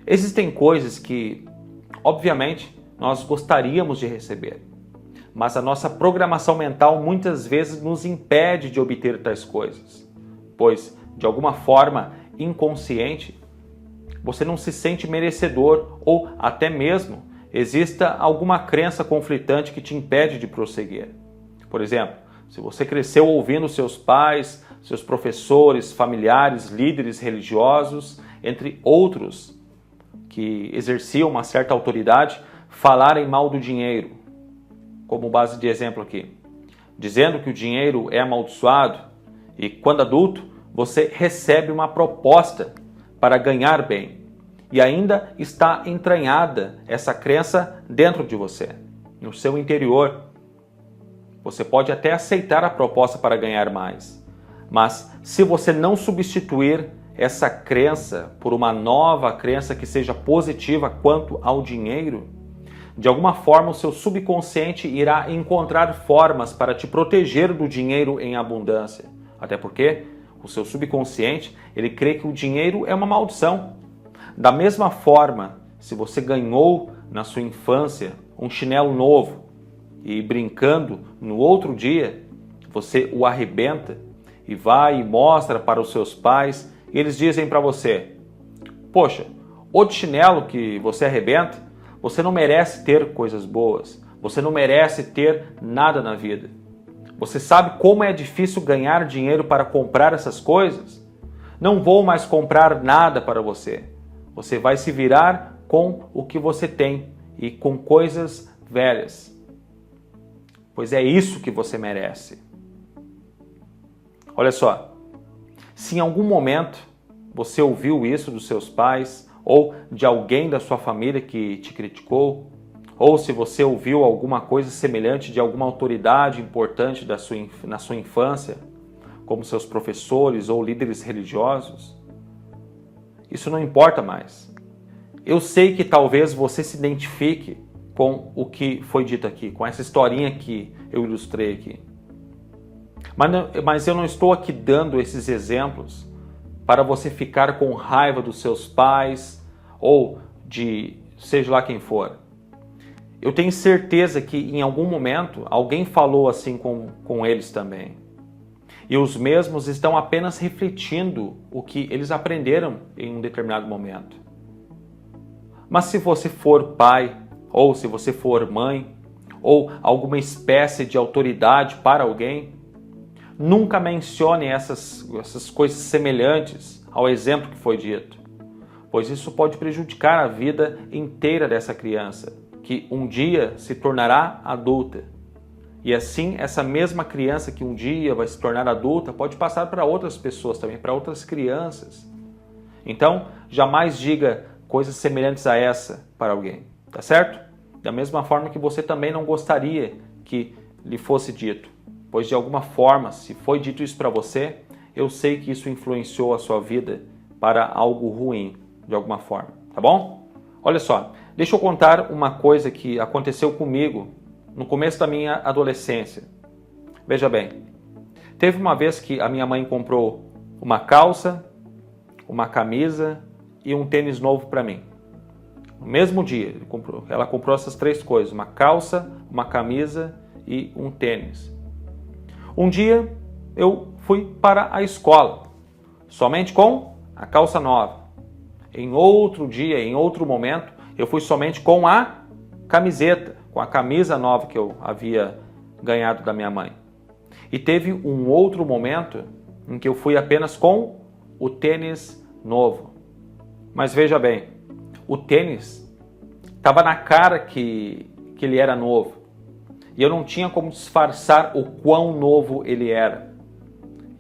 Existem coisas que, obviamente, nós gostaríamos de receber, mas a nossa programação mental muitas vezes nos impede de obter tais coisas, pois, de alguma forma inconsciente, você não se sente merecedor ou até mesmo exista alguma crença conflitante que te impede de prosseguir. Por exemplo, se você cresceu ouvindo seus pais, seus professores, familiares, líderes religiosos, entre outros, que exerciam uma certa autoridade, falarem mal do dinheiro, como base de exemplo aqui, dizendo que o dinheiro é amaldiçoado e, quando adulto, você recebe uma proposta para ganhar bem e ainda está entranhada essa crença dentro de você, no seu interior. Você pode até aceitar a proposta para ganhar mais, mas se você não substituir essa crença por uma nova crença que seja positiva quanto ao dinheiro, de alguma forma o seu subconsciente irá encontrar formas para te proteger do dinheiro em abundância. Até porque o seu subconsciente, ele crê que o dinheiro é uma maldição. Da mesma forma, se você ganhou na sua infância um chinelo novo e brincando no outro dia, você o arrebenta e vai e mostra para os seus pais e eles dizem para você: poxa, o chinelo que você arrebenta, você não merece ter coisas boas, você não merece ter nada na vida. Você sabe como é difícil ganhar dinheiro para comprar essas coisas? Não vou mais comprar nada para você. Você vai se virar com o que você tem e com coisas velhas. Pois é isso que você merece. Olha só, se em algum momento você ouviu isso dos seus pais ou de alguém da sua família que te criticou, ou se você ouviu alguma coisa semelhante de alguma autoridade importante na sua infância, como seus professores ou líderes religiosos, isso não importa mais. Eu sei que talvez você se identifique com o que foi dito aqui, com essa historinha que eu ilustrei aqui. Mas eu não estou aqui dando esses exemplos para você ficar com raiva dos seus pais ou de seja lá quem for. Eu tenho certeza que em algum momento alguém falou assim com eles também. E os mesmos estão apenas refletindo o que eles aprenderam em um determinado momento. Mas se você for pai, ou se você for mãe, ou alguma espécie de autoridade para alguém, nunca mencione essas coisas semelhantes ao exemplo que foi dito, pois isso pode prejudicar a vida inteira dessa criança, que um dia se tornará adulta. E assim, essa mesma criança que um dia vai se tornar adulta pode passar para outras pessoas também, para outras crianças. Então, jamais diga coisas semelhantes a essa para alguém, tá certo? Da mesma forma que você também não gostaria que lhe fosse dito, pois de alguma forma, se foi dito isso para você, eu sei que isso influenciou a sua vida para algo ruim, de alguma forma, tá bom? Olha só, deixa eu contar uma coisa que aconteceu comigo no começo da minha adolescência. Veja bem, teve uma vez que a minha mãe comprou uma calça, uma camisa e um tênis novo para mim. No mesmo dia, ela comprou essas três coisas, uma calça, uma camisa e um tênis. Um dia eu fui para a escola, somente com a calça nova. Em outro dia, em outro momento, eu fui somente com a camiseta, com a camisa nova que eu havia ganhado da minha mãe. E teve um outro momento em que eu fui apenas com o tênis novo. Mas veja bem, o tênis estava na cara que ele era novo. E eu não tinha como disfarçar o quão novo ele era.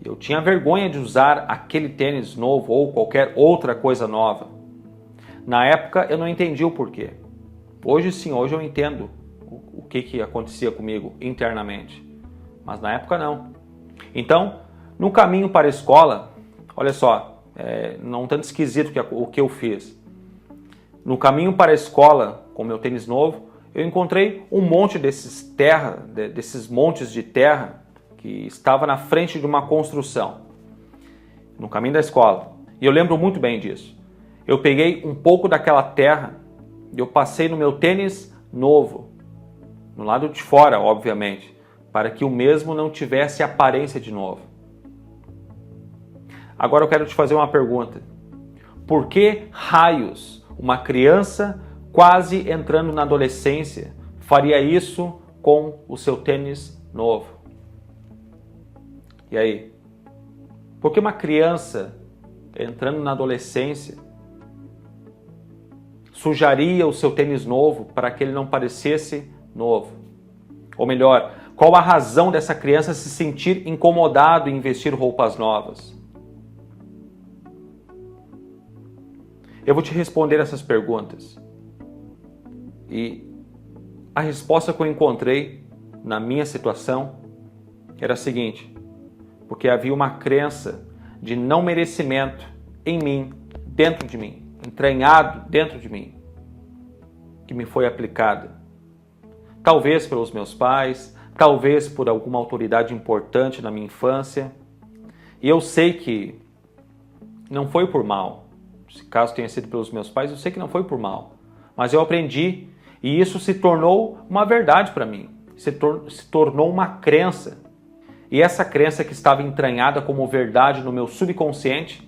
Eu tinha vergonha de usar aquele tênis novo ou qualquer outra coisa nova. Na época eu não entendi o porquê. Hoje sim, hoje eu entendo o que acontecia comigo internamente. Mas na época não. Então, no caminho para a escola, olha só, não tanto esquisito o que eu fiz. No caminho para a escola, com meu tênis novo, eu encontrei um monte desses montes de terra que estava na frente de uma construção, no caminho da escola. E eu lembro muito bem disso. Eu peguei um pouco daquela terra e eu passei no meu tênis novo, no lado de fora, obviamente, para que o mesmo não tivesse aparência de novo. Agora eu quero te fazer uma pergunta. Por que raios uma criança quase entrando na adolescência faria isso com o seu tênis novo? E aí? Por que uma criança entrando na adolescência sujaria o seu tênis novo para que ele não parecesse novo? Ou melhor, qual a razão dessa criança se sentir incomodado em vestir roupas novas? Eu vou te responder essas perguntas. E a resposta que eu encontrei na minha situação era a seguinte: porque havia uma crença de não merecimento em mim, dentro de mim, entranhado dentro de mim, que me foi aplicada. Talvez pelos meus pais, talvez por alguma autoridade importante na minha infância. E eu sei que não foi por mal. Se caso tenha sido pelos meus pais, eu sei que não foi por mal. Mas eu aprendi e isso se tornou uma verdade para mim. Se tornou uma crença. E essa crença que estava entranhada como verdade no meu subconsciente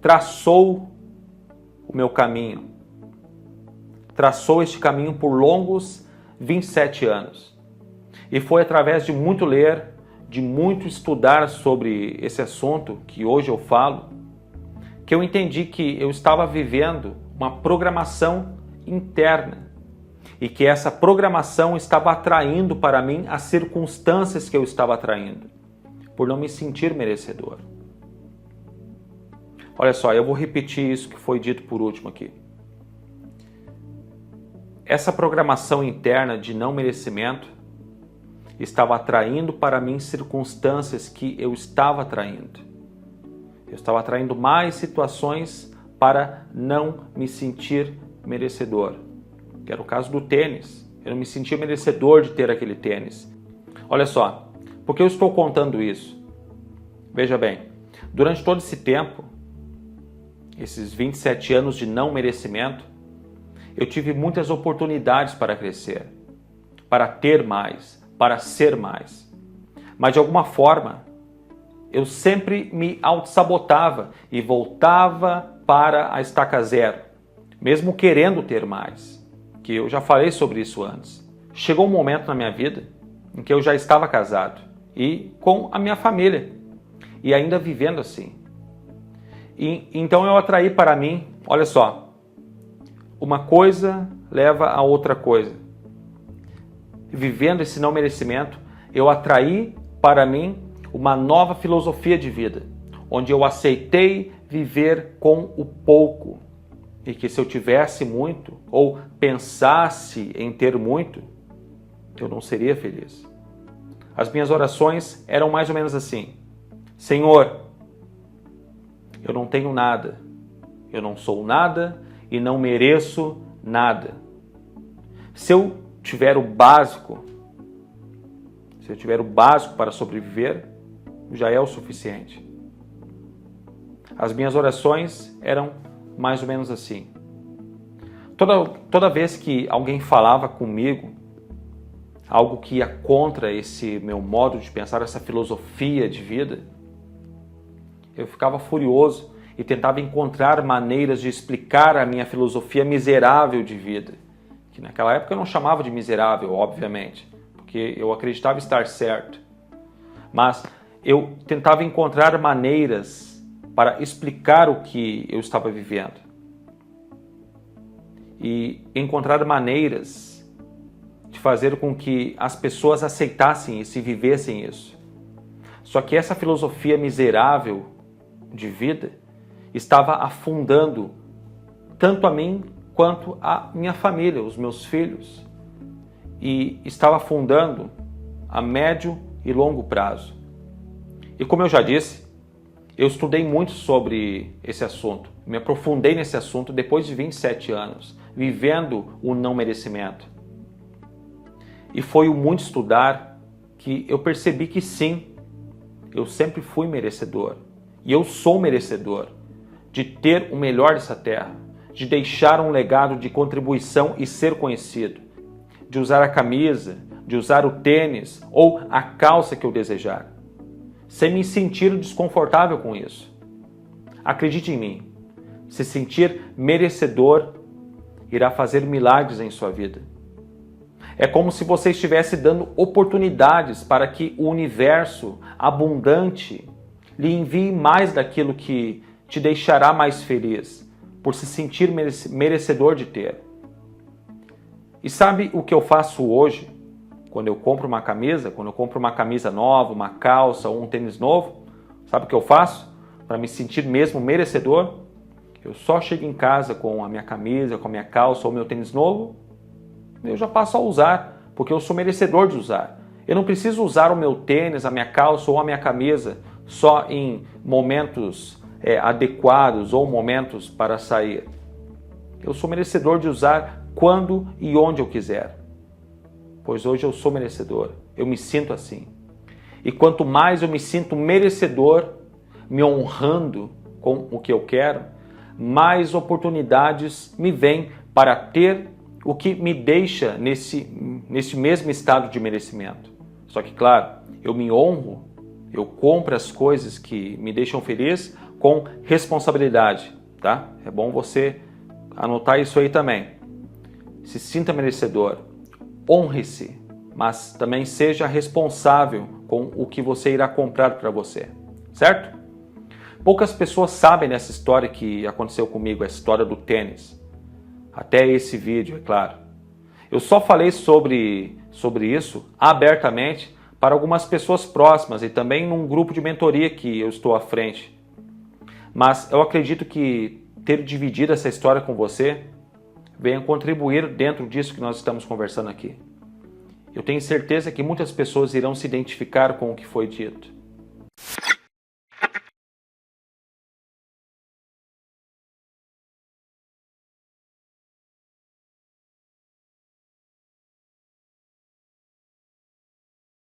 traçou o meu caminho. Traçou este caminho por longos 27 anos. E foi através de muito ler, de muito estudar sobre esse assunto que hoje eu falo, que eu entendi que eu estava vivendo uma programação interna e que essa programação estava atraindo para mim as circunstâncias que eu estava atraindo, por não me sentir merecedor. Olha só, eu vou repetir isso que foi dito por último aqui. Essa programação interna de não merecimento estava atraindo para mim circunstâncias que eu estava atraindo. Eu estava atraindo mais situações para não me sentir merecedor. Que era o caso do tênis. Eu não me sentia merecedor de ter aquele tênis. Olha só, por que eu estou contando isso? Veja bem, durante todo esse tempo, esses 27 anos de não merecimento, eu tive muitas oportunidades para crescer, para ter mais, para ser mais. Mas de alguma forma, eu sempre me auto-sabotava e voltava para a estaca zero, mesmo querendo ter mais, que eu já falei sobre isso antes. Chegou um momento na minha vida em que eu já estava casado e com a minha família, e ainda vivendo assim. Então eu atraí para mim, olha só, uma coisa leva a outra coisa. Vivendo esse não merecimento, eu atraí para mim uma nova filosofia de vida, onde eu aceitei viver com o pouco e que se eu tivesse muito ou pensasse em ter muito, eu não seria feliz. As minhas orações eram mais ou menos assim: Senhor, eu não tenho nada, eu não sou nada e não mereço nada. Se eu tiver o básico, para sobreviver, já é o suficiente. As minhas orações eram mais ou menos assim. Toda vez que alguém falava comigo, algo que ia contra esse meu modo de pensar, essa filosofia de vida, eu ficava furioso e tentava encontrar maneiras de explicar a minha filosofia miserável de vida. Que naquela época eu não chamava de miserável, obviamente, porque eu acreditava estar certo. Mas eu tentava encontrar maneiras para explicar o que eu estava vivendo. E encontrar maneiras de fazer com que as pessoas aceitassem isso e vivessem isso. Só que essa filosofia miserável de vida estava afundando tanto a mim quanto a minha família, os meus filhos. E estava afundando a médio e longo prazo. E como eu já disse, eu estudei muito sobre esse assunto, me aprofundei nesse assunto depois de 27 anos, vivendo o não merecimento. E foi o muito estudar que eu percebi que sim, eu sempre fui merecedor. E eu sou merecedor de ter o melhor dessa terra. de deixar um legado de contribuição e ser conhecido, de usar a camisa, de usar o tênis ou a calça que eu desejar, sem me sentir desconfortável com isso. Acredite em mim, se sentir merecedor irá fazer milagres em sua vida. É como se você estivesse dando oportunidades para que o universo abundante lhe envie mais daquilo que te deixará mais feliz, por se sentir merecedor de ter. E sabe o que eu faço hoje? Quando eu compro uma camisa nova, uma calça ou um tênis novo, sabe o que eu faço? Para me sentir mesmo merecedor? Eu só chego em casa com a minha camisa, com a minha calça ou meu tênis novo, eu já passo a usar, porque eu sou merecedor de usar. Eu não preciso usar o meu tênis, a minha calça ou a minha camisa só em momentos adequados ou momentos para sair. Eu sou merecedor de usar quando e onde eu quiser, pois hoje eu sou merecedor, eu me sinto assim. E quanto mais eu me sinto merecedor, me honrando com o que eu quero, mais oportunidades me vêm para ter o que me deixa nesse mesmo estado de merecimento. Só que, claro, eu me honro, eu compro as coisas que me deixam feliz com responsabilidade, tá? É bom você anotar isso aí também. Se sinta merecedor, honre-se, mas também seja responsável com o que você irá comprar para você, certo? Poucas pessoas sabem dessa história que aconteceu comigo, a história do tênis. Até esse vídeo, é claro. Eu só falei sobre isso abertamente para algumas pessoas próximas e também num grupo de mentoria que eu estou à frente. Mas eu acredito que ter dividido essa história com você venha contribuir dentro disso que nós estamos conversando aqui. Eu tenho certeza que muitas pessoas irão se identificar com o que foi dito.